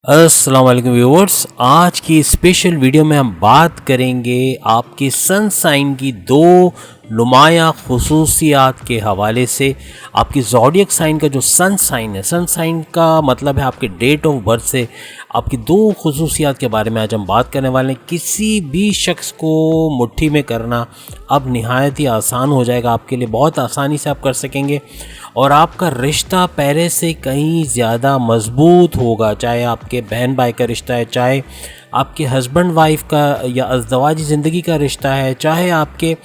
अस्सलाम वालेकुम व्यूअर्स। आज की स्पेशल वीडियो में हम बात करेंगे आपके सन साइन की दो नुमाया खुसूसियात के हवाले से। आपकी ज़ोडिएक साइन का जो सन साइन है, सन साइन का मतलब है आपके डेट ऑफ बर्थ से आपकी दो खुसूसियात के बारे में आज हम बात करने वाले हैं। किसी भी शख्स को मुट्ठी में करना अब निहायत ही आसान हो जाएगा आपके लिए, बहुत आसानी से आप कर सकेंगे और आपका रिश्ता पहले से कहीं ज़्यादा मजबूत होगा। चाहे आपके बहन भाई का रिश्ता है, चाहे आपके हस्बैंड वाइफ का या अज़दवाजी ज़िंदगी का रिश्ता है, चाहे आपके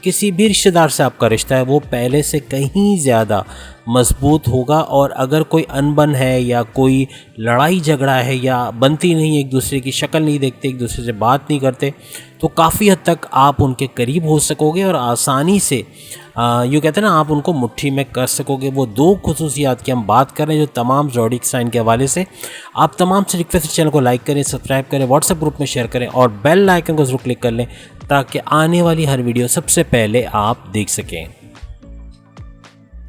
किसी भी रिश्तेदार से आपका रिश्ता है, वो पहले से कहीं ज़्यादा मजबूत होगा। और अगर कोई अनबन है या कोई लड़ाई झगड़ा है या बनती नहीं, एक दूसरे की शक्ल नहीं देखते, एक दूसरे से बात नहीं करते, तो काफ़ी हद तक आप उनके करीब हो सकोगे और आसानी से यूँ कहते हैं ना, आप उनको मुट्ठी में कर सकोगे। वो दो खुसूसियात की हम बात कर रहे हैं जो तमाम ज़ोडिएक साइन के हवाले से। आप तमाम से रिक्वेस्ट है, चैनल को लाइक करें, सब्सक्राइब करें, व्हाट्सएप ग्रुप में शेयर करें और बेल आइकन को ज़रूर क्लिक कर लें ताकि आने वाली हर वीडियो सबसे पहले आप देख सकें।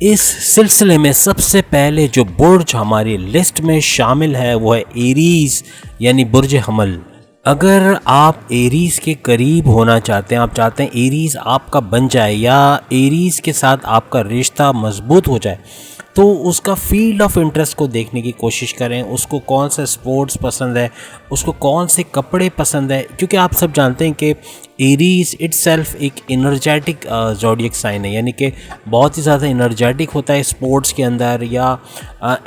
इस सिलसिले में सबसे पहले जो बुर्ज हमारी लिस्ट में शामिल है वो है एरीज़ यानी बुर्ज हमल। अगर आप एरीज़ के करीब होना चाहते हैं, आप चाहते हैं एरीज़ आपका बन जाए या एरीज़ के साथ आपका रिश्ता मजबूत हो जाए, तो उसका फील्ड ऑफ इंटरेस्ट को देखने की कोशिश करें। उसको कौन सा स्पोर्ट्स पसंद है, उसको कौन से कपड़े पसंद है, क्योंकि आप सब जानते हैं कि एरीज़ इटसेल्फ एक एनर्जेटिक ज़ोडिएक साइन है, यानी कि बहुत ही ज़्यादा एनर्जेटिक होता है स्पोर्ट्स के अंदर या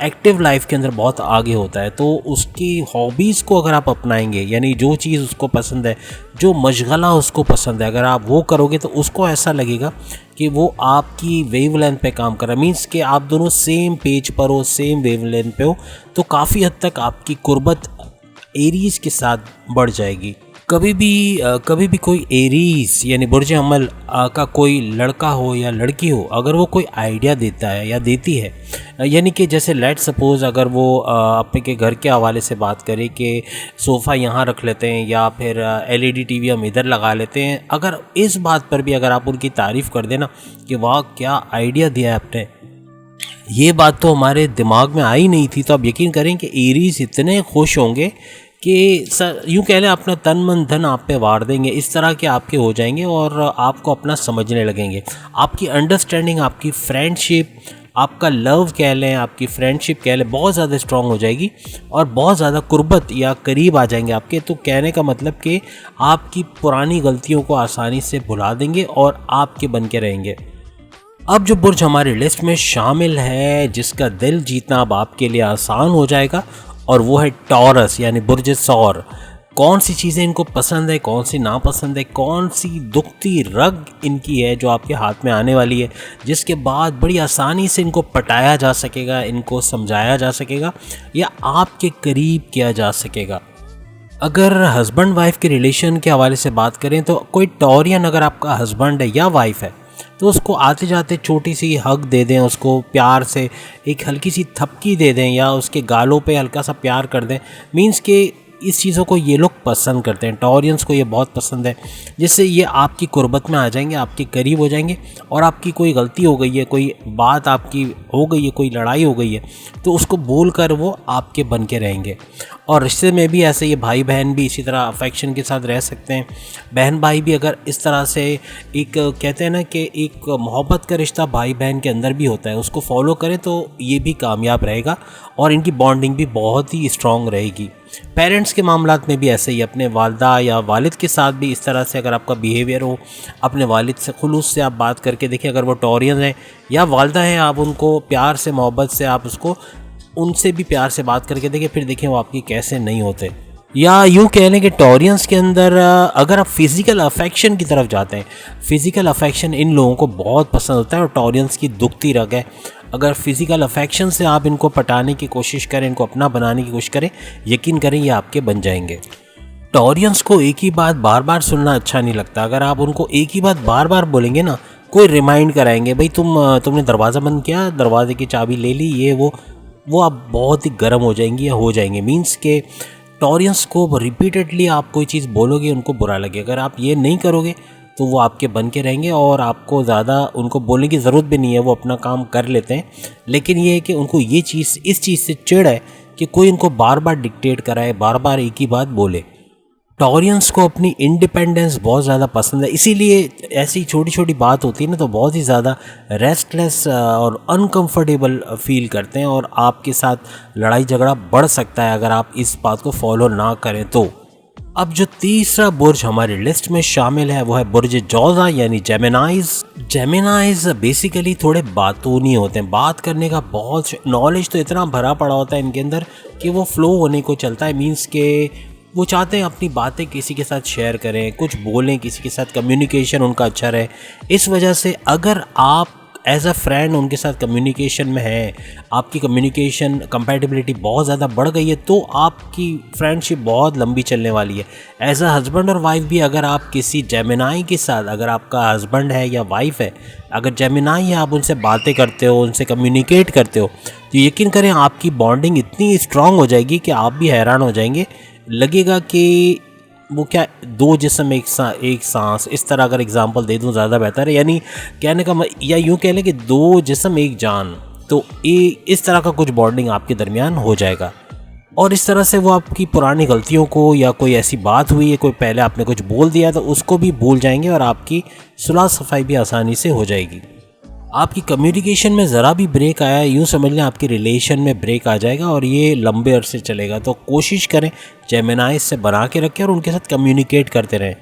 एक्टिव लाइफ के अंदर बहुत आगे होता है। तो उसकी हॉबीज़ को अगर आप अपनाएंगे, यानी जो चीज़ उसको पसंद है, जो मशगला उसको पसंद है, अगर आप वो करोगे तो उसको ऐसा लगेगा कि वो आपकी वेवलेंथ पे काम कर रहा है। मीन्स कि आप दोनों सेम पेज पर हो, सेम वेवलेंथ पे हो, तो काफ़ी हद तक आपकी कुर्बत एरीज़ के साथ बढ़ जाएगी। कभी भी कोई एरीज़ यानी बुर्ज अमल का कोई लड़का हो या लड़की हो, अगर वो कोई आइडिया देता है या देती है, यानी कि जैसे लेट सपोज़ अगर वो अपने के घर के हवाले से बात करें कि सोफ़ा यहाँ रख लेते हैं या फिर एलईडी टीवी हम इधर लगा लेते हैं, अगर इस बात पर भी अगर आप उनकी तारीफ़ कर देना कि वाह क्या आइडिया दिया है आपने, ये बात तो हमारे दिमाग में आई नहीं थी, तो आप यकीन करें कि एरीज़ इतने खुश होंगे कि सर यूँ कह लें अपना तन मन धन आप पे वार देंगे। इस तरह के आपके हो जाएंगे और आपको अपना समझने लगेंगे। आपकी अंडरस्टैंडिंग, आपकी फ्रेंडशिप, आपका लव कह लें, आपकी फ्रेंडशिप कह लें, बहुत ज़्यादा स्ट्रॉन्ग हो जाएगी और बहुत ज़्यादा कुर्बत या करीब आ जाएंगे आपके। तो कहने का मतलब कि आपकी पुरानी गलतियों को आसानी से भुला देंगे और आपके बन के रहेंगे। अब जो बुर्ज हमारी लिस्ट में शामिल है जिसका दिल जीतना अब आपके लिए आसान हो जाएगा, और वो है टॉरस यानी बुर्ज सौर। कौन सी चीज़ें इनको पसंद है, कौन सी नापसंद है, कौन सी दुखती रग इनकी है जो आपके हाथ में आने वाली है, जिसके बाद बड़ी आसानी से इनको पटाया जा सकेगा, इनको समझाया जा सकेगा या आपके करीब किया जा सकेगा। अगर हस्बैंड वाइफ के रिलेशन के हवाले से बात करें तो कोई टॉरियन अगर आपका हस्बैंड है या वाइफ है, तो उसको आते जाते छोटी सी हग दे दें, उसको प्यार से एक हल्की सी थपकी दे दें या उसके गालों पे हल्का सा प्यार कर दें। मींस के इस चीज़ों को ये लोग पसंद करते हैं, टॉरियंस को ये बहुत पसंद है, जिससे ये आपकी कुर्बत में आ जाएंगे, आपके करीब हो जाएंगे। और आपकी कोई गलती हो गई है, कोई बात आपकी हो गई है, कोई लड़ाई हो गई है, तो उसको भूल कर वो आपके बन के रहेंगे। और रिश्ते में भी ऐसे, ये भाई बहन भी इसी तरह अफेक्शन के साथ रह सकते हैं। बहन भाई भी अगर इस तरह से एक कहते हैं ना कि एक मोहब्बत का रिश्ता भाई बहन के अंदर भी होता है, उसको फॉलो करें तो ये भी कामयाब रहेगा और इनकी बॉन्डिंग भी बहुत ही स्ट्रॉन्ग रहेगी। पेरेंट्स के मामलात में भी ऐसे ही, अपने वालदा या वालिद के साथ भी इस तरह से अगर आपका बिहेवियर हो, अपने वालिद से खुलूस से आप बात करके देखिए। अगर वो टॉरियन है या वालदा है, आप उनको प्यार से, मोहब्बत से आप उसको उनसे भी प्यार से बात करके देखिए, फिर देखिए वो आपकी कैसे नहीं होते। या यूँ कह लें कि टॉरियंस के अंदर अगर आप फिज़िकल अफेक्शन की तरफ जाते हैं, फ़िज़िकल अफेक्शन इन लोगों को बहुत पसंद होता है और टॉरियंस की दुखती रग है। अगर फ़िज़िकल अफेक्शन से आप इनको पटाने की कोशिश करें, इनको अपना बनाने की कोशिश करें, यकीन करें ये आपके बन जाएंगे। टॉरियंस को एक ही बात बार बार सुनना अच्छा नहीं लगता। अगर आप उनको एक ही बात बार बार बोलेंगे ना, कोई रिमाइंड कराएंगे, भाई तुमने दरवाज़ा बंद किया, दरवाजे की चाबी ले ली, ये वो आप बहुत ही गर्म हो जाएंगी या हो जाएंगे। मीन्स के टॉरियंस को रिपीटेडली आप कोई चीज़ बोलोगे उनको बुरा लगे। अगर आप ये नहीं करोगे तो वो आपके बन के रहेंगे और आपको ज़्यादा उनको बोलने की ज़रूरत भी नहीं है, वो अपना काम कर लेते हैं। लेकिन ये है कि उनको ये चीज़, इस चीज़ से चिढ़ है कि कोई उनको बार बार डिक्टेट कराए, बार बार एक ही बात बोले। टॉरियंस को अपनी इंडिपेंडेंस बहुत ज़्यादा पसंद है, इसीलिए ऐसी छोटी छोटी बात होती है ना तो बहुत ही ज़्यादा रेस्टलेस और अनकंफर्टेबल फील करते हैं, और आपके साथ लड़ाई झगड़ा बढ़ सकता है अगर आप इस बात को फॉलो ना करें तो। अब जो तीसरा बुर्ज हमारी लिस्ट में शामिल है वो है बुर्ज जौज़ा यानी जेमिनाइज। जेमिनाइज बेसिकली थोड़े बातूनी होते हैं, बात करने का बहुत नॉलेज तो इतना भरा पड़ा होता है इनके अंदर कि वो फ्लो होने को चलता है। मीन्स के वो चाहते हैं अपनी बातें किसी के साथ शेयर करें, कुछ बोलें किसी के साथ, कम्युनिकेशन उनका अच्छा रहे। इस वजह से अगर आप एज अ फ्रेंड उनके साथ कम्युनिकेशन में है, आपकी कम्युनिकेशन कंपैटिबिलिटी बहुत ज़्यादा बढ़ गई है, तो आपकी फ्रेंडशिप बहुत लंबी चलने वाली है। एज अ हस्बैंड और वाइफ भी अगर आप किसी जेमिनाई के साथ, अगर आपका हस्बैंड है या वाइफ है, अगर जेमिनाई है, आप उनसे बातें करते हो, उनसे कम्युनिकेट करते हो, तो यकीन करें आपकी बॉन्डिंग इतनी स्ट्रांग हो जाएगी कि आप भी हैरान हो जाएंगे। लगेगा कि वो क्या दो जिस्म एक सांस, इस तरह अगर एग्जांपल दे दूं ज़्यादा बेहतर है। यानी कहने का या यूँ कह लें कि दो जिस्म एक जान, तो इस तरह का कुछ बॉन्डिंग आपके दरमियान हो जाएगा। और इस तरह से वो आपकी पुरानी गलतियों को, या कोई ऐसी बात हुई है, कोई पहले आपने कुछ बोल दिया तो उसको भी भूल जाएंगे, और आपकी सुलह सफाई भी आसानी से हो जाएगी। आपकी कम्युनिकेशन में ज़रा भी ब्रेक आया, यूँ समझ लें आपके रिलेशन में ब्रेक आ जाएगा, और ये लंबे अरसे चलेगा। तो कोशिश करें जेमिनाई से बना के रखें और उनके साथ कम्युनिकेट करते रहें।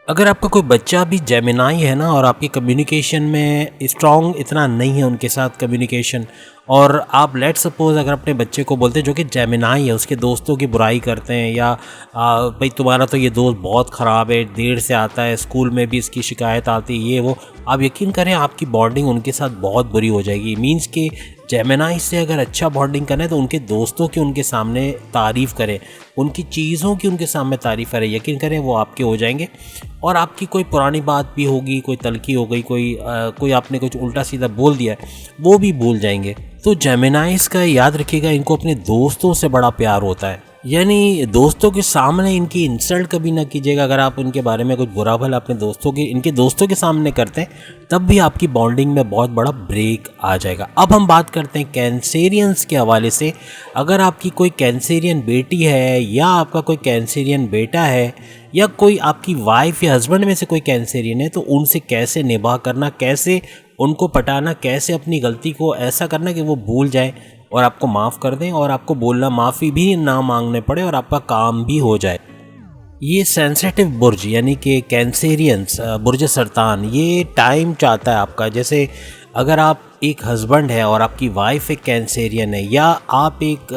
अगर आपका कोई बच्चा भी जेमिनाई है ना, और आपकी कम्युनिकेशन में स्ट्रॉन्ग इतना नहीं है उनके साथ कम्युनिकेशन, और आप लेट सपोज अगर अपने बच्चे को बोलते हैं जो कि जेमिनाई है, उसके दोस्तों की बुराई करते हैं, या भाई तुम्हारा तो ये दोस्त बहुत ख़राब है, देर से आता है, स्कूल में भी इसकी शिकायत आती है, ये वो, आप यकीन करें आपकी बॉन्डिंग उनके साथ बहुत बुरी हो जाएगी। मीन्स कि जेमिनाई से अगर अच्छा बॉन्डिंग करना है तो उनके दोस्तों की उनके सामने तारीफ़ करें, उनकी चीज़ों की उनके सामने तारीफ़ करें, यकीन करें वो आपके हो जाएंगे। और आपकी कोई पुरानी बात भी होगी, कोई तलखी हो गई, कोई आपने कुछ उल्टा सीधा बोल दिया है, वो भी भूल जाएंगे। तो जेमिनाइज का याद रखिएगा, इनको अपने दोस्तों से बड़ा प्यार होता है, यानी दोस्तों के सामने इनकी इंसल्ट कभी ना कीजिएगा। अगर आप उनके बारे में कुछ बुरा भला अपने इनके दोस्तों के सामने करते हैं, तब भी आपकी बॉन्डिंग में बहुत बड़ा ब्रेक आ जाएगा। अब हम बात करते हैं कैंसेरियंस के हवाले से। अगर आपकी कोई कैंसेरियन बेटी है, या आपका कोई कैंसेरियन बेटा है, या कोई आपकी वाइफ या हस्बैंड में से कोई कैंसेरियन है, तो उनसे कैसे निभाह करना, कैसे उनको पटाना, कैसे अपनी गलती को ऐसा करना कि वो भूल जाए और आपको माफ़ कर दें, और आपको बोलना माफ़ी भी ना मांगने पड़े, और आपका काम भी हो जाए। ये सेंसिटिव बुर्ज यानी कि कैंसेरियंस, बुर्ज सरतान, ये टाइम चाहता है आपका। जैसे अगर आप एक हस्बैंड है और आपकी वाइफ एक कैंसेरियन है, या आप एक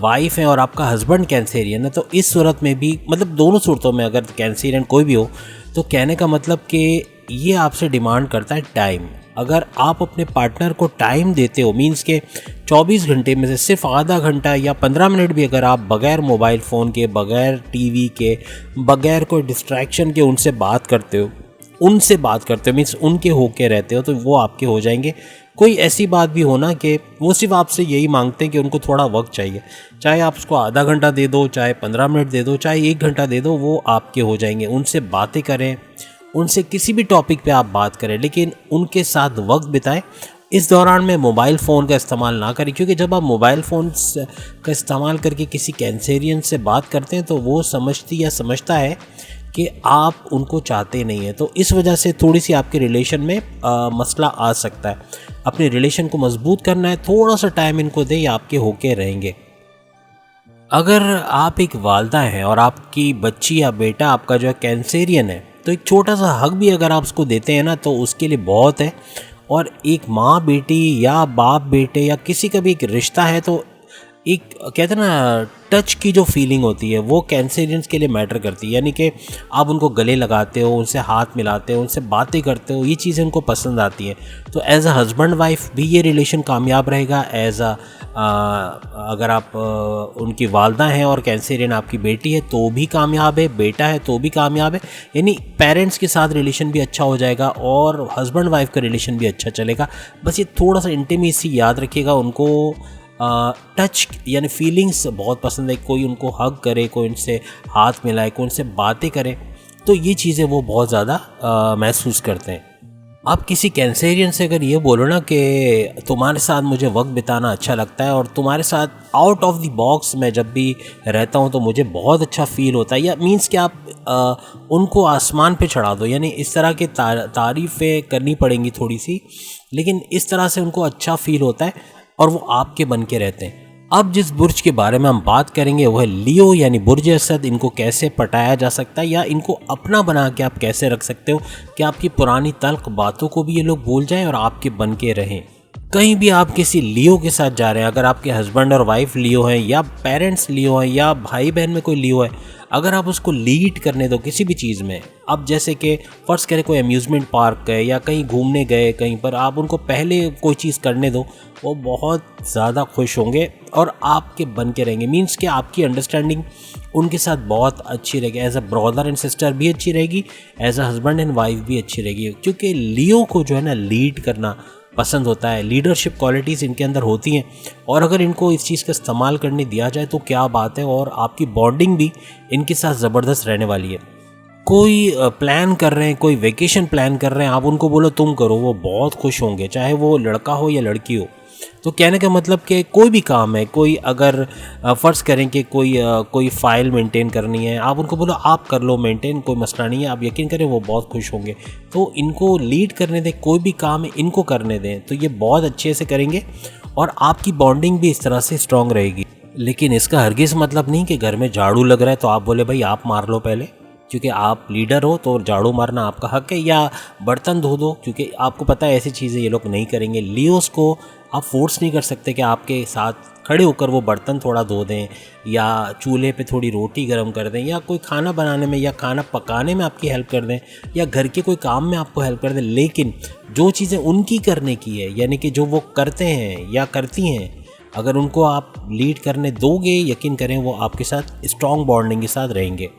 वाइफ है और आपका हस्बैंड कैंसेरियन है, तो इस सूरत में भी, मतलब दोनों सूरतों में अगर कैंसेरियन कोई भी हो, तो कहने का मतलब कि ये आपसे डिमांड करता है टाइम। अगर आप अपने पार्टनर को टाइम देते हो, मींस के 24 घंटे में से सिर्फ आधा घंटा या 15 मिनट भी अगर आप बग़ैर मोबाइल फ़ोन के, बग़ैर टीवी के, बग़ैर कोई डिस्ट्रैक्शन के उनसे बात करते हो, मीन्स उनके होके रहते हो, तो वो आपके हो जाएंगे। कोई ऐसी बात भी हो ना कि वो सिर्फ आपसे यही मांगते हैं कि उनको थोड़ा वक्त चाहिए, चाहे आप उसको आधा घंटा दे दो, चाहे 15 मिनट दे दो, चाहे 1 घंटा दे दो, वो आपके हो जाएंगे। उनसे बातें करें, उनसे किसी भी टॉपिक पे आप बात करें, लेकिन उनके साथ वक्त बिताएं। इस दौरान में मोबाइल फ़ोन का इस्तेमाल ना करें, क्योंकि जब आप मोबाइल फ़ोन का इस्तेमाल करके किसी कैंसेरियन से बात करते हैं, तो वो समझता है कि आप उनको चाहते नहीं हैं। तो इस वजह से थोड़ी सी आपके रिलेशन में मसला आ सकता है। अपने रिलेशन को मजबूत करना है, थोड़ा सा टाइम इनको दें, या आपके होके रहेंगे। अगर आप एक वालदा हैं और आपकी बच्ची या बेटा आपका जो है कैंसेरियन है, तो एक छोटा सा हक भी अगर आप उसको देते हैं ना, तो उसके लिए बहुत है। और एक माँ बेटी या बाप बेटे या किसी का भी एक रिश्ता है, तो एक कहते हैं ना टच की जो फीलिंग होती है, वो कैंसेरियंस के लिए मैटर करती है। यानी कि आप उनको गले लगाते हो, उनसे हाथ मिलाते हो, उनसे बातें करते हो, ये चीज़ें उनको पसंद आती हैं। तो एज अ हस्बैंड वाइफ भी ये रिलेशन कामयाब रहेगा। अगर आप उनकी वालदा हैं और कैंसेरियन आपकी बेटी है तो भी कामयाब है, बेटा है तो भी कामयाब है। यानी पेरेंट्स के साथ रिलेशन भी अच्छा हो जाएगा और हस्बैंड वाइफ का रिलेशन भी अच्छा चलेगा। बस ये थोड़ा सा इंटीमेसी याद रखिएगा। उनको टच यानी फीलिंग्स बहुत पसंद है, कोई उनको हग करे, कोई उनसे हाथ मिलाए, कोई उनसे बातें करे, तो ये चीज़ें वो बहुत ज़्यादा महसूस करते हैं। आप किसी कैंसेरियन से अगर ये बोलो ना कि तुम्हारे साथ मुझे वक्त बिताना अच्छा लगता है और तुम्हारे साथ आउट ऑफ द बॉक्स मैं जब भी रहता हूँ तो मुझे बहुत अच्छा फील होता है, या मीन्स कि आप उनको आसमान पे चढ़ा दो, यानी इस तरह की तारीफ़ें करनी पड़ेंगी थोड़ी सी, लेकिन इस तरह से उनको अच्छा फील होता है और वो आपके बन के रहते हैं। अब जिस बुर्ज के बारे में हम बात करेंगे वह है लियो यानी बुर्ज असद। इनको कैसे पटाया जा सकता है या इनको अपना बना के आप कैसे रख सकते हो कि आपकी पुरानी तल्ख बातों को भी ये लोग भूल जाएं और आपके बन के रहें। कहीं भी आप किसी लियो के साथ जा रहे हैं, अगर आपके हस्बैंड और वाइफ लियो हैं या पेरेंट्स लियो हैं या भाई बहन में कोई लियो है, अगर आप उसको लीड करने दो किसी भी चीज़ में, अब जैसे कि फ़र्ज़ करें कोई अम्यूज़मेंट पार्क गए या कहीं घूमने गए कहीं पर, आप उनको पहले कोई चीज़ करने दो, वो बहुत ज़्यादा खुश होंगे और आपके बन के रहेंगे। मीन्स कि आपकी अंडरस्टैंडिंग उनके साथ बहुत अच्छी रहेगी, as a brother and sister भी अच्छी रहेगी, as a husband and wife भी अच्छी रहेगी, क्योंकि लियो को जो है ना लीड करना पसंद होता है, लीडरशिप क्वालिटीज़ इनके अंदर होती हैं, और अगर इनको इस चीज़ का इस्तेमाल करने दिया जाए तो क्या बात है, और आपकी बॉन्डिंग भी इनके साथ ज़बरदस्त रहने वाली है। कोई प्लान कर रहे हैं, कोई वेकेशन प्लान कर रहे हैं, आप उनको बोलो तुम करो, वो बहुत खुश होंगे, चाहे वो लड़का हो या लड़की हो। तो कहने का मतलब कि कोई भी काम है, कोई अगर फ़र्ज़ करें कि कोई फ़ाइल मेंटेन करनी है, आप उनको बोलो आप कर लो मेंटेन, कोई मसला नहीं है, आप यकीन करें वो बहुत खुश होंगे। तो इनको लीड करने दें, कोई भी काम है इनको करने दें, तो ये बहुत अच्छे से करेंगे और आपकी बॉन्डिंग भी इस तरह से स्ट्रॉन्ग रहेगी। लेकिन इसका हरगिज़ मतलब नहीं कि घर में झाड़ू लग रहा है तो आप बोले भाई आप मार लो पहले, क्योंकि आप लीडर हो तो झाड़ू मारना आपका हक है, या बर्तन धो दो, क्योंकि आपको पता है ऐसी चीज़ें ये लोग नहीं करेंगे। लियोस को आप फोर्स नहीं कर सकते कि आपके साथ खड़े होकर वो बर्तन थोड़ा धो दें या चूल्हे पे थोड़ी रोटी गर्म कर दें या कोई खाना बनाने में या खाना पकाने में आपकी हेल्प कर दें या घर के कोई काम में आपको हेल्प कर दें। लेकिन जो चीज़ें उनकी करने की है, यानी कि जो वो करते हैं या करती हैं, अगर उनको आप लीड करने दोगे, यकीन करें वो आपके साथ स्ट्रॉन्ग बॉन्डिंग के साथ रहेंगे।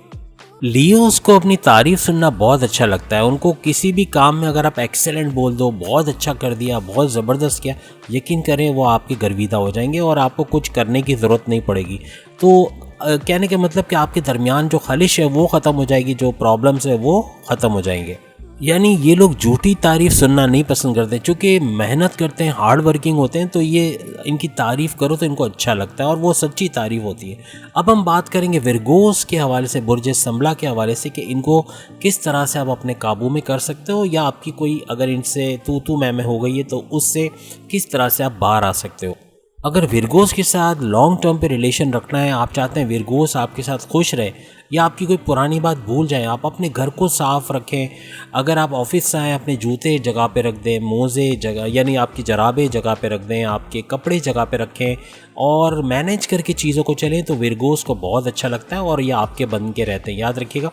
लियोस को अपनी तारीफ़ सुनना बहुत अच्छा लगता है। उनको किसी भी काम में अगर आप एक्सेलेंट बोल दो, बहुत अच्छा कर दिया, बहुत ज़बरदस्त किया, यकीन करें वो आपके गर्विदा हो जाएंगे और आपको कुछ करने की ज़रूरत नहीं पड़ेगी। तो कहने का मतलब कि आपके दरमियान जो खलिश है वो ख़त्म हो जाएगी, जो प्रॉब्लम्स है वो ख़त्म हो जाएंगे। यानी ये लोग झूठी तारीफ़ सुनना नहीं पसंद करते, चूँकि मेहनत करते हैं, हार्ड वर्किंग होते हैं, तो ये इनकी तारीफ़ करो तो इनको अच्छा लगता है और वो सच्ची तारीफ़ होती है। अब हम बात करेंगे विरगोस के हवाले से, बुर्ज संबला के हवाले से, कि इनको किस तरह से आप अपने काबू में कर सकते हो, या आपकी कोई अगर इनसे तू मैं हो गई है तो उससे किस तरह से आप बाहर आ सकते हो। अगर विरगोस के साथ लॉन्ग टर्म पे रिलेशन रखना है, आप चाहते हैं विरगोस आपके साथ खुश रहे या आपकी कोई पुरानी बात भूल जाए, आप अपने घर को साफ़ रखें। अगर आप ऑफिस से आएँ, अपने जूते जगह पे रख दें, मोज़े जगह यानी आपकी जराबे जगह पे रख दें, आपके कपड़े जगह पे रखें और मैनेज करके चीज़ों को चलें, तो विरगोस को बहुत अच्छा लगता है और ये आपके बन के रहते हैं, याद रखिएगा।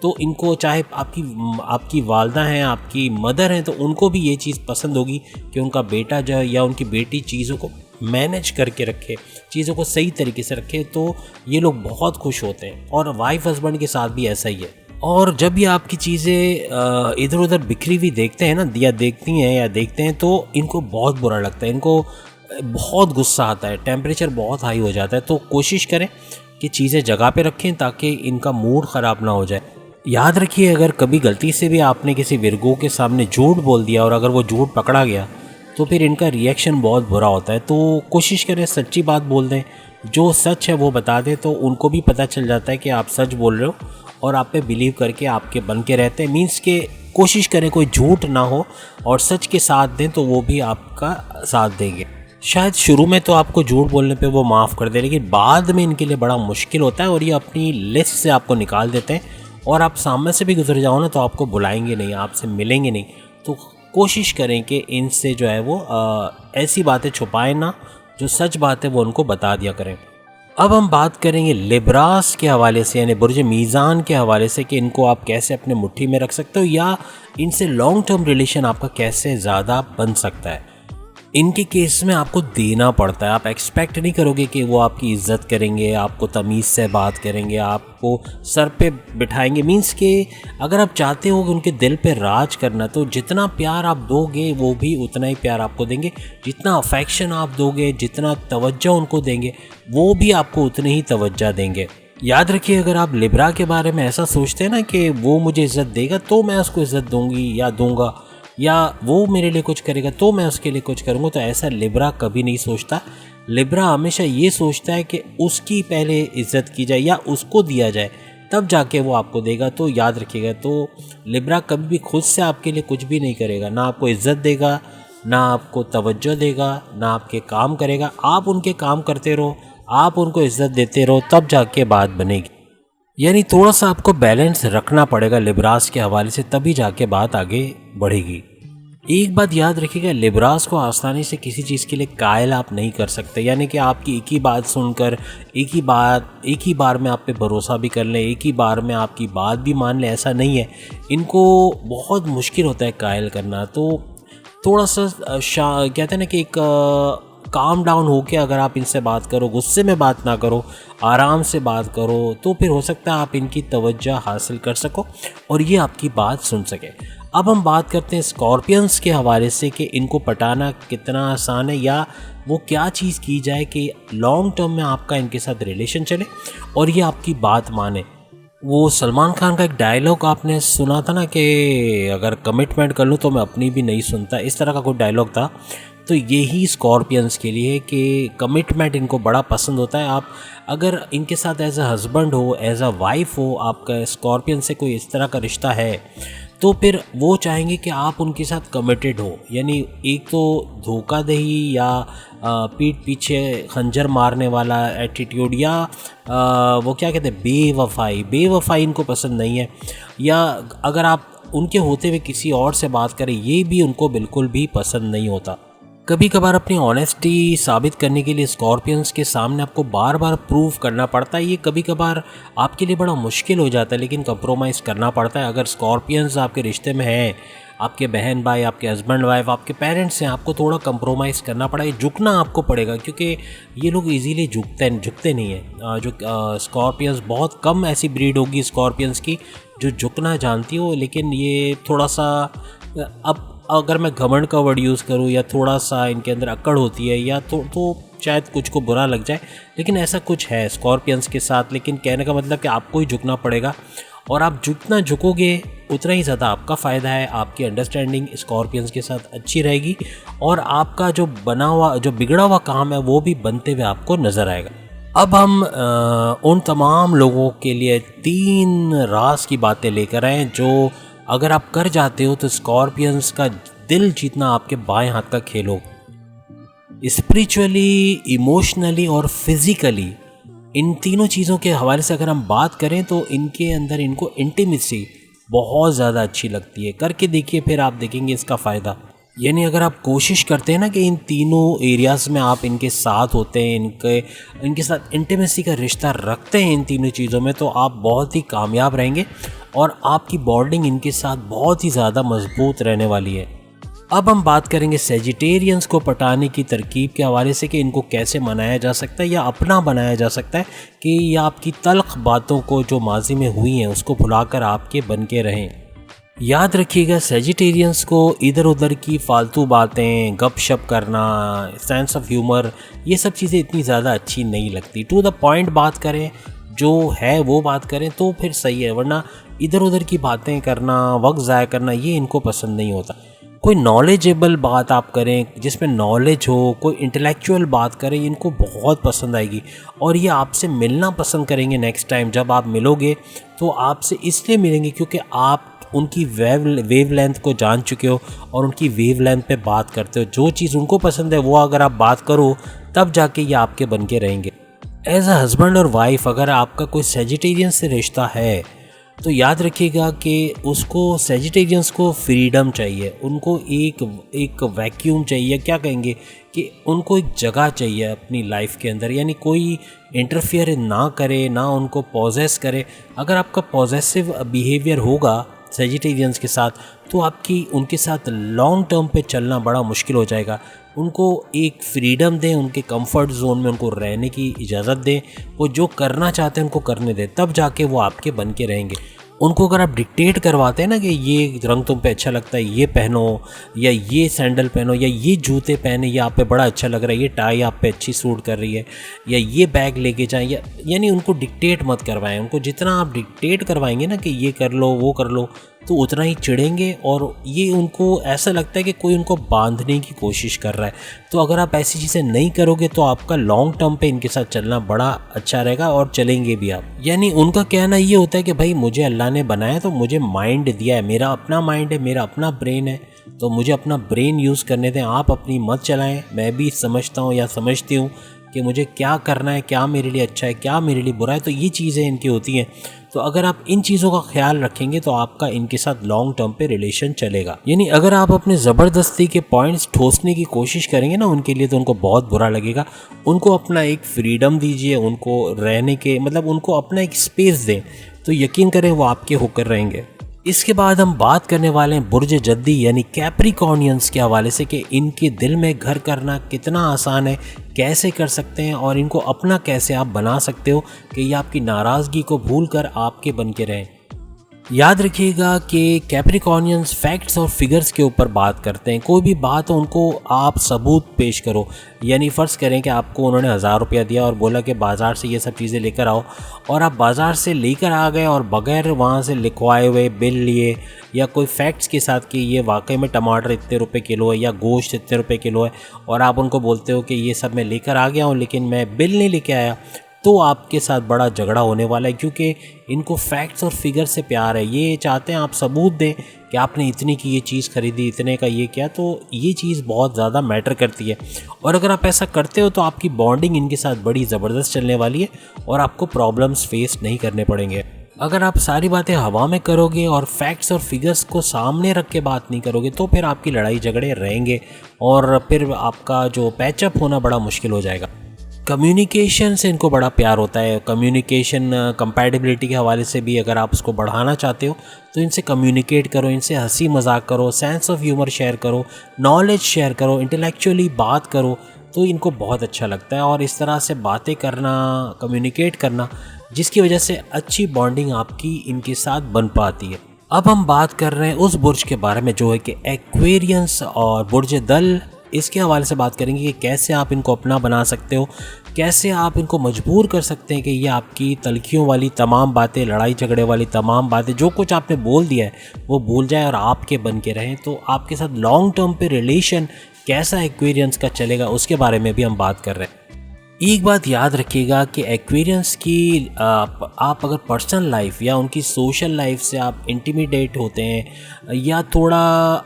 तो इनको चाहे आपकी वालदा हैं, आपकी मदर हैं, तो उनको भी ये चीज़ पसंद होगी कि उनका बेटा जो है या उनकी बेटी चीज़ों को मैनेज करके रखे, चीज़ों को सही तरीके से रखे, तो ये लोग बहुत खुश होते हैं। और वाइफ हस्बैंड के साथ भी ऐसा ही है। और जब भी आपकी चीज़ें इधर उधर बिखरी हुई देखते हैं ना, या देखती हैं या देखते हैं, तो इनको बहुत बुरा लगता है, इनको बहुत गुस्सा आता है, टेम्परेचर बहुत हाई हो जाता है। तो कोशिश करें कि चीज़ें जगह पे रखें ताकि इनका मूड ख़राब ना हो जाए। याद रखिए, अगर कभी गलती से भी आपने किसी विरगो के सामने झूठ बोल दिया और अगर वो झूठ पकड़ा गया तो फिर इनका रिएक्शन बहुत बुरा होता है। तो कोशिश करें सच्ची बात बोल दें, जो सच है वो बता दें, तो उनको भी पता चल जाता है कि आप सच बोल रहे हो और आप पे बिलीव करके आपके बन के रहते हैं। मीन्स के कोशिश करें कोई झूठ ना हो और सच के साथ दें, तो वो भी आपका साथ देंगे। शायद शुरू में तो आपको झूठ बोलने पे वो माफ़ कर दे, लेकिन बाद में इनके लिए बड़ा मुश्किल होता है और ये अपनी लिस्ट से आपको निकाल देते हैं। और आप सामने से भी गुजर जाओ ना तो आपको बुलाएंगे नहीं, आपसे मिलेंगे नहीं। तो कोशिश करें कि इनसे जो है वो ऐसी बातें छुपाएं ना, जो सच बात है वो उनको बता दिया करें। अब हम बात करेंगे लिब्रास के हवाले से, यानी बुर्ज मीज़ान के हवाले से, कि इनको आप कैसे अपने मुट्ठी में रख सकते हो या इनसे लॉन्ग टर्म रिलेशन आपका कैसे ज़्यादा बन सकता है। इनके केस में आपको देना पड़ता है, आप एक्सपेक्ट नहीं करोगे कि वो आपकी इज़्ज़त करेंगे, आपको तमीज़ से बात करेंगे, आपको सर पे बिठाएंगे। मीन्स के अगर आप चाहते हो कि उनके दिल पे राज करना, तो जितना प्यार आप दोगे वो भी उतना ही प्यार आपको देंगे, जितना अफेक्शन आप दोगे, जितना तवज्जो उनको देंगे, वो भी आपको उतनी ही तवज्जो देंगे। याद रखिए, अगर आप लिब्रा के बारे में ऐसा सोचते हैं ना कि वो मुझे इज़्ज़त देगा तो मैं उसको इज़्ज़त दूंगी या दूंगा, या वो मेरे लिए कुछ करेगा तो मैं उसके लिए कुछ करूँगा। तो ऐसा लिब्रा कभी नहीं सोचता। लिब्रा हमेशा ये सोचता है कि उसकी पहले इज्जत की जाए या उसको दिया जाए, तब जाके वो आपको देगा। तो याद रखिएगा, तो लिब्रा कभी भी खुद से आपके लिए कुछ भी नहीं करेगा, ना आपको इज्जत देगा, ना आपको तवज्जो देगा, ना आपके काम करेगा। आप उनके काम करते रहो, आप उनको इज्जत देते रहो, तब जाके बात बनेगी। यानी थोड़ा सा आपको बैलेंस रखना पड़ेगा लिब्रास के हवाले से, तभी जाके बात आगे बढ़ेगी। एक बात याद रखिएगा, लिब्रास को आसानी से किसी चीज़ के लिए कायल आप नहीं कर सकते। यानी कि आपकी एक ही बात सुनकर एक ही बार में आप पे भरोसा भी कर लें, एक ही बार में आपकी बात भी मान लें, ऐसा नहीं है। इनको बहुत मुश्किल होता है कायल करना। तो थोड़ा सा कहते हैं ना कि एक काम डाउन होके अगर आप इनसे बात करो, गुस्से में बात ना करो, आराम से बात करो, तो फिर हो सकता है आप इनकी तवज्जो हासिल कर सको और ये आपकी बात सुन सके। अब हम बात करते हैं स्कॉर्पियंस के हवाले से कि इनको पटाना कितना आसान है, या वो क्या चीज़ की जाए कि लॉन्ग टर्म में आपका इनके साथ रिलेशन चले और ये आपकी बात माने। वो सलमान खान का एक डायलॉग आपने सुना था ना कि अगर कमिटमेंट कर लूँ तो मैं अपनी भी नहीं सुनता, इस तरह का कोई डायलॉग था। तो यही स्कॉर्पियंस के लिए कि कमिटमेंट इनको बड़ा पसंद होता है। आप अगर इनके साथ एज अ हस्बैंड हो, एज अ वाइफ हो, आपका स्कॉर्पियन से कोई इस तरह का रिश्ता है, तो फिर वो चाहेंगे कि आप उनके साथ कमिटेड हो। यानी एक तो धोखाधड़ी या पीठ पीछे खंजर मारने वाला एटीट्यूड, या वो क्या कहते हैं, बेवफाई इनको पसंद नहीं है। या अगर आप उनके होते हुए किसी और से बात करें, ये भी उनको बिल्कुल भी पसंद नहीं होता। कभी कभार अपनी ऑनेस्टी साबित करने के लिए स्कॉर्पियंस के सामने आपको बार बार प्रूव करना पड़ता है। ये कभी कभार आपके लिए बड़ा मुश्किल हो जाता है, लेकिन कंप्रोमाइज़ करना पड़ता है। अगर स्कॉर्पियंस आपके रिश्ते में हैं, आपके बहन भाई, आपके हस्बैंड वाइफ, आपके पेरेंट्स हैं, आपको थोड़ा कंप्रोमाइज़ करना पड़ेगा, झुकना आपको पड़ेगा, क्योंकि ये लोग इजीली झुकते नहीं हैं। जो स्कॉर्पियंस, बहुत कम ऐसी ब्रीड होगी स्कॉर्पियंस की जो झुकना जानती हो, लेकिन ये थोड़ा सा, अब अगर मैं घमंड का वर्ड यूज़ करूँ या थोड़ा सा इनके अंदर अकड़ होती है, या तो शायद कुछ को बुरा लग जाए, लेकिन ऐसा कुछ है स्कॉर्पियंस के साथ। लेकिन कहने का मतलब कि आपको ही झुकना पड़ेगा, और आप जितना झुकोगे उतना ही ज़्यादा आपका फ़ायदा है। आपकी अंडरस्टैंडिंग स्कॉर्पियंस के साथ अच्छी रहेगी और आपका जो बिगड़ा हुआ काम है वो भी बनते हुए आपको नज़र आएगा। अब हम उन तमाम लोगों के लिए 3 राज की बातें लेकर आए जो अगर आप कर जाते हो तो स्कॉर्पियंस का दिल जीतना आपके बाएं हाथ का खेल होगा। स्पिरिचुअली, इमोशनली और फिज़िकली, इन तीनों चीज़ों के हवाले से अगर हम बात करें तो इनके अंदर इनको इंटीमेसी बहुत ज़्यादा अच्छी लगती है। करके देखिए, फिर आप देखेंगे इसका फ़ायदा। यानी अगर आप कोशिश करते हैं ना कि इन तीनों एरियाज़ में आप इनके साथ होते हैं, इनके साथ इंटीमेसी का रिश्ता रखते हैं इन तीनों चीज़ों में, तो आप बहुत ही कामयाब रहेंगे और आपकी बॉन्डिंग इनके साथ बहुत ही ज़्यादा मजबूत रहने वाली है। अब हम बात करेंगे सेजिटेरियंस को पटाने की तरकीब के हवाले से कि इनको कैसे मनाया जा सकता है या अपना बनाया जा सकता है कि ये आपकी तल्ख बातों को जो माजी में हुई हैं उसको भुलाकर आपके बन के रहें। याद रखिएगा, सेजिटेरियंस को इधर उधर की फालतू बातें, गपशप करना, सेंस ऑफ ह्यूमर, ये सब चीज़ें इतनी ज़्यादा अच्छी नहीं लगती। टू द पॉइंट बात करें, जो है वो बात करें तो फिर सही है, वरना इधर उधर की बातें करना, वक्त ज़ाया करना, ये इनको पसंद नहीं होता। कोई नॉलेजेबल बात आप करें जिसमें नॉलेज हो, कोई इंटेलेक्चुअल बात करें, इनको बहुत पसंद आएगी और ये आपसे मिलना पसंद करेंगे। नेक्स्ट टाइम जब आप मिलोगे तो आपसे इसलिए मिलेंगे क्योंकि आप उनकी वेव लेंथ को जान चुके हो और उनकी वेव लेंथ पे बात करते हो। जो चीज़ उनको पसंद है वो अगर आप बात करो तब जाके ये आपके बन के रहेंगे। एज अ हस्बैंड और वाइफ अगर आपका कोई सेजिटेरियन से रिश्ता है तो याद रखिएगा कि उसको, सेजिटेरियंस को फ्रीडम चाहिए, उनको एक वैक्यूम चाहिए, क्या कहेंगे कि उनको एक जगह चाहिए अपनी लाइफ के अंदर। यानी कोई इंटरफियर ना करे, ना उनको पॉजेस करे। अगर आपका पॉजेसिव बिहेवियर होगा सेजिटेरियंस के साथ तो आपकी उनके साथ लॉन्ग टर्म पे चलना बड़ा मुश्किल हो जाएगा। उनको एक फ्रीडम दें, उनके कंफर्ट जोन में उनको रहने की इजाज़त दें, वो जो करना चाहते हैं उनको करने दें, तब जाके वो आपके बन के रहेंगे। उनको अगर आप डिक्टेट करवाते हैं ना कि ये रंग तुम पे अच्छा लगता है, ये पहनो, या ये सैंडल पहनो, या ये जूते पहने, ये आप पे बड़ा अच्छा लग रहा है, ये टाई आप पे अच्छी सूट कर रही है, या ये बैग लेके जाएं, यानी उनको डिक्टेट मत करवाएं। उनको जितना आप डिक्टेट करवाएंगे ना कि ये कर लो, वो कर लो, तो उतना ही चिढ़ेंगे और ये उनको ऐसा लगता है कि कोई उनको बांधने की कोशिश कर रहा है। तो अगर आप ऐसी चीज़ें नहीं करोगे तो आपका लॉन्ग टर्म पे इनके साथ चलना बड़ा अच्छा रहेगा और चलेंगे भी आप। यानी उनका कहना ये होता है कि भाई मुझे अल्लाह ने बनाया तो मुझे माइंड दिया है, मेरा अपना माइंड है, मेरा अपना ब्रेन है, तो मुझे अपना ब्रेन यूज़ करने दें, आप अपनी मत चलाएं। मैं भी समझता हूँ या समझती हूँ कि मुझे क्या करना है, क्या मेरे लिए अच्छा है, क्या मेरे लिए बुरा है। तो ये चीज़ें इनकी होती हैं। तो अगर आप इन चीज़ों का ख्याल रखेंगे तो आपका इनके साथ लॉन्ग टर्म पे रिलेशन चलेगा। यानी अगर आप अपने ज़बरदस्ती के पॉइंट्स ठोसने की कोशिश करेंगे ना उनके लिए, तो उनको बहुत बुरा लगेगा। उनको अपना एक फ्रीडम दीजिए, उनको रहने के मतलब उनको अपना एक स्पेस दें, तो यकीन करें वो आपके होकर रहेंगे। इसके बाद हम बात करने वाले हैं बुर्ज जद्दी यानी कैप्रिकॉर्नियंस के हवाले से कि इनके दिल में घर करना कितना आसान है, कैसे कर सकते हैं और इनको अपना कैसे आप बना सकते हो कि ये आपकी नाराज़गी को भूल कर आपके बन के रहें। याद रखिएगा कि कैप्रिकॉर्नियंस फैक्ट्स और फिगर्स के ऊपर बात करते हैं। कोई भी बात हो उनको आप सबूत पेश करो। यानी फ़र्ज़ करें कि आपको उन्होंने 1000 रुपया दिया और बोला कि बाज़ार से ये सब चीज़ें लेकर आओ, और आप बाज़ार से लेकर आ गए और बग़ैर वहाँ से लिखवाए हुए बिल लिए या कोई फैक्ट्स के साथ कि ये वाकई में टमाटर इतने रुपए किलो है या गोश्त इतने रुपए किलो है, और आप उनको बोलते हो कि ये सब मैं लेकर आ गया हूँ लेकिन मैं बिल नहीं लेके आया, तो आपके साथ बड़ा झगड़ा होने वाला है। क्योंकि इनको फैक्ट्स और फिगर से प्यार है। ये चाहते हैं आप सबूत दें कि आपने इतने की ये चीज़ खरीदी, इतने का ये क्या। तो ये चीज़ बहुत ज़्यादा मैटर करती है, और अगर आप ऐसा करते हो तो आपकी बॉन्डिंग इनके साथ बड़ी ज़बरदस्त चलने वाली है और आपको प्रॉब्लम्स फेस नहीं करने पड़ेंगे। अगर आप सारी बातें हवा में करोगे और फैक्ट्स और फिगर्स को सामने रख के बात नहीं करोगे तो फिर आपकी लड़ाई झगड़े रहेंगे और फिर आपका जो पैचअप होना बड़ा मुश्किल हो जाएगा। कम्युनिकेशन से इनको बड़ा प्यार होता है। कम्युनिकेशन कंपैटिबिलिटी के हवाले से भी अगर आप उसको बढ़ाना चाहते हो तो इनसे कम्युनिकेट करो, इनसे हंसी मजाक करो, सेंस ऑफ ह्यूमर शेयर करो, नॉलेज शेयर करो, इंटेलेक्चुअली बात करो, तो इनको बहुत अच्छा लगता है। और इस तरह से बातें करना, कम्युनिकेट करना, जिसकी वजह से अच्छी बॉन्डिंग आपकी इनके साथ बन पाती है। अब हम बात कर रहे हैं उस बुर्ज के बारे में जो है कि एक्वेरियंस और बुर्ज दल। इसके हवाले से बात करेंगे कि कैसे आप इनको अपना बना सकते हो, कैसे आप इनको मजबूर कर सकते हैं कि ये आपकी तलखियों वाली तमाम बातें, लड़ाई झगड़े वाली तमाम बातें, जो कुछ आपने बोल दिया है वो भूल जाए और आपके बन के रहें। तो आपके साथ लॉन्ग टर्म पे रिलेशन कैसा एक्वेरियंस का चलेगा उसके बारे में भी हम बात कर रहे हैं। एक बात याद रखिएगा कि एक्वेरियंस की आप अगर पर्सनल लाइफ या उनकी सोशल लाइफ से आप इंटिमिडेट होते हैं या थोड़ा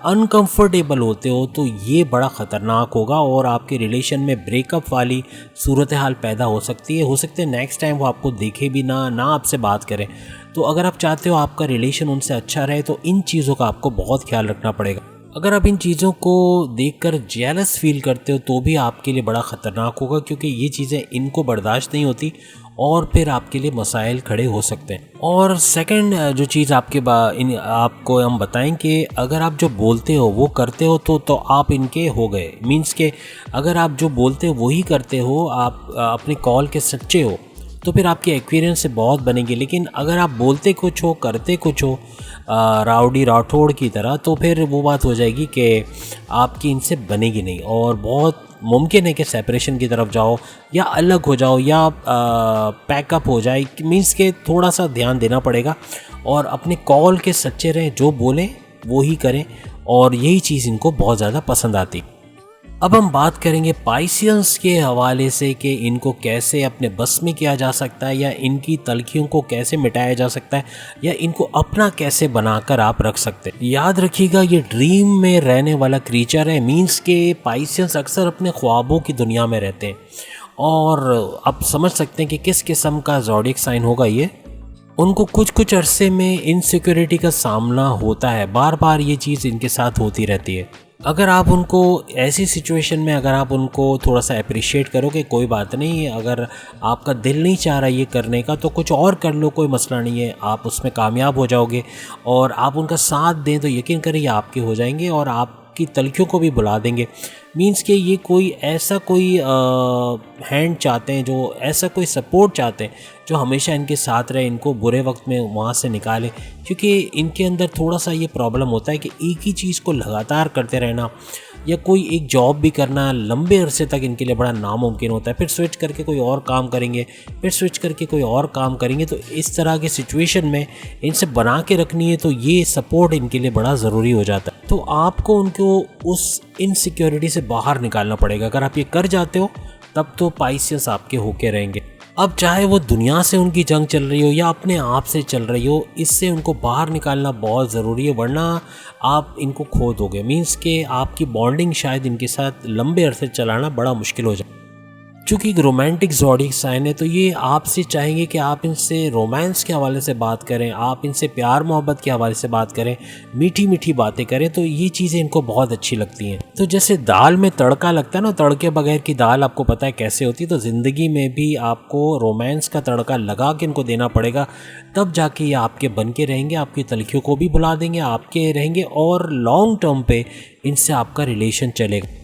अनकंफर्टेबल होते हो तो ये बड़ा ख़तरनाक होगा और आपके रिलेशन में ब्रेकअप वाली सूरत हाल पैदा हो सकती है। हो सकता है नेक्स्ट टाइम वो आपको देखे भी ना आपसे बात करें। तो अगर आप चाहते हो आपका रिलेशन उनसे अच्छा रहे तो इन चीज़ों का आपको बहुत ख्याल रखना पड़ेगा। अगर आप इन चीज़ों को देखकर जेलस फील करते हो तो भी आपके लिए बड़ा ख़तरनाक होगा, क्योंकि ये चीज़ें इनको बर्दाश्त नहीं होती और फिर आपके लिए मसाइल खड़े हो सकते हैं। और सेकंड जो चीज़ आपको हम बताएं कि अगर आप जो बोलते हो वो करते हो तो आप इनके हो गए। मीन्स के अगर आप जो बोलते हो वही करते हो, आप अपनी कॉल के सच्चे हो, तो फिर आपकी एक्सपीरियंस से बहुत बनेगी। लेकिन अगर आप बोलते कुछ हो करते कुछ हो राउडी राठौड़ की तरह, तो फिर वो बात हो जाएगी कि आपकी इनसे बनेगी नहीं और बहुत मुमकिन है कि सेपरेशन की तरफ जाओ या अलग हो जाओ या पैकअप हो जाए। मीन्स के थोड़ा सा ध्यान देना पड़ेगा और अपने कॉल के सच्चे रहें, जो बोलें वो ही करें, और यही चीज़ इनको बहुत ज़्यादा पसंद आती। अब हम बात करेंगे पाइसियंस के हवाले से कि इनको कैसे अपने बस में किया जा सकता है या इनकी तलखियों को कैसे मिटाया जा सकता है या इनको अपना कैसे बनाकर आप रख सकते हैं। याद रखिएगा ये ड्रीम में रहने वाला क्रीचर है। मीन्स के पाइसियंस अक्सर अपने ख्वाबों की दुनिया में रहते हैं और आप समझ सकते हैं कि किस किस्म का ज़ोडिएक साइन होगा ये। उनको कुछ अरसे में इनसिक्योरिटी का सामना होता है, बार बार ये चीज़ इनके साथ होती रहती है। अगर आप उनको ऐसी सिचुएशन में अगर आप उनको थोड़ा सा अप्रिशिएट करो कि कोई बात नहीं, अगर आपका दिल नहीं चाह रहा ये करने का तो कुछ और कर लो, कोई मसला नहीं है, आप उसमें कामयाब हो जाओगे, और आप उनका साथ दें तो यकीन करें ये आपके हो जाएंगे और आपकी तलखियों को भी बुला देंगे। मीन्स कि ये कोई हैंड चाहते हैं, जो ऐसा कोई सपोर्ट चाहते हैं जो हमेशा इनके साथ रहे, इनको बुरे वक्त में वहाँ से निकाले। क्योंकि इनके अंदर थोड़ा सा ये प्रॉब्लम होता है कि एक ही चीज़ को लगातार करते रहना या कोई एक जॉब भी करना लंबे अरसे तक इनके लिए बड़ा नामुमकिन होता है। फिर स्विच करके कोई और काम करेंगे, फिर स्विच करके कोई और काम करेंगे। तो इस तरह की सिचुएशन में इनसे बना के रखनी है तो ये सपोर्ट इनके लिए बड़ा ज़रूरी हो जाता है। तो आपको उनको उस इनसिक्योरिटी से बाहर निकालना पड़ेगा। अगर आप ये कर जाते हो तब तो पाइसियस आपके होके रहेंगे। अब चाहे वो दुनिया से उनकी जंग चल रही हो या अपने आप से चल रही हो, इससे उनको बाहर निकालना बहुत ज़रूरी है, वरना आप इनको खो दोगे। मीन्स के आपकी बॉन्डिंग शायद इनके साथ लंबे अरसे चलाना बड़ा मुश्किल हो जाए। चूँकि एक रोमांटिक ज़ोडिएक साइन है तो ये आपसे चाहेंगे कि आप इनसे रोमांस के हवाले से बात करें, आप इनसे प्यार मोहब्बत के हवाले से बात करें, मीठी मीठी बातें करें। तो ये चीज़ें इनको बहुत अच्छी लगती हैं। तो जैसे दाल में तड़का लगता है ना, तड़के बगैर की दाल आपको पता है कैसे होती है। तो ज़िंदगी में भी आपको रोमांस का तड़का लगा के इनको देना पड़ेगा, तब जाके ये आपके बन के रहेंगे, आपकी तलखियों को भी भुला देंगे, आपके रहेंगे और लॉन्ग टर्म पे इनसे आपका रिलेशन चलेगा।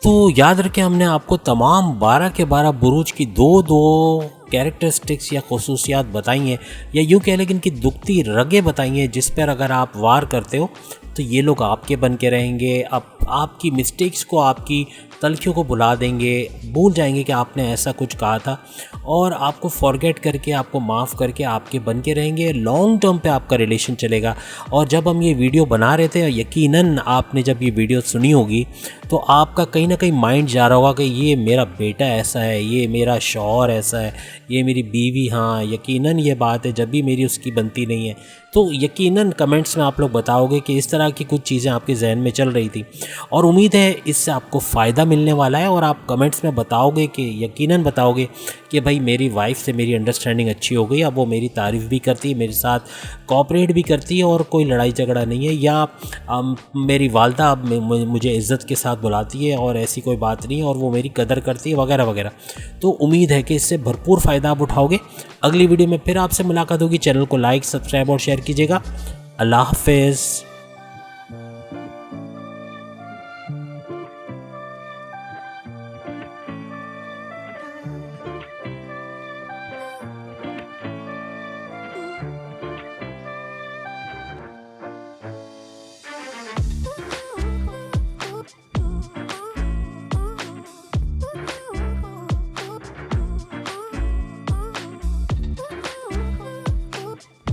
तो याद रखें, हमने आपको तमाम 12 के 12 बुरूज की दो कैरेक्टरिस्टिक्स या खसूसियात बताई हैं, या यूँ कह लें कि इनकी दुखती रगें बताई हैं, जिस पर अगर आप वार करते हो तो ये लोग आपके बन के रहेंगे। आपकी मिस्टेक्स को, आपकी तलखियों को भुला देंगे, भूल जाएंगे कि आपने ऐसा कुछ कहा था, और आपको फॉरगेट करके, आपको माफ़ करके आपके बन के रहेंगे। लॉन्ग टर्म पे आपका रिलेशन चलेगा। और जब हम ये वीडियो बना रहे थे, यकीनन आपने जब ये वीडियो सुनी होगी तो आपका कहीं ना कहीं माइंड जा रहा होगा कि ये मेरा बेटा ऐसा है, ये मेरा शौहर ऐसा है, ये मेरी बीवी, हाँ यकीनन ये बात है, जब भी मेरी उसकी बनती नहीं है। तो यकीनन कमेंट्स में आप लोग बताओगे कि इस तरह की कुछ चीज़ें आपके जहन में चल रही थी, और उम्मीद है इससे आपको फ़ायदा मिलने वाला है। और आप कमेंट्स में बताओगे कि, यकीनन बताओगे कि भाई मेरी वाइफ से मेरी अंडरस्टैंडिंग अच्छी हो गई, अब वो मेरी तारीफ़ भी करती है, मेरे साथ कोऑपरेट भी करती है, और कोई लड़ाई झगड़ा नहीं है, या मेरी वालदा अब मुझे इज़्ज़त के साथ बुलाती है और ऐसी कोई बात नहीं है, और वो मेरी कदर करती है, वगैरह वगैरह। तो उम्मीद है कि इससे भरपूर फ़ायदा आप उठाओगे। अगली वीडियो में फिर आपसे मुलाकात होगी। चैनल को लाइक, सब्सक्राइब और शेयर कीजिएगा। अल्लाह हाफ़िज़।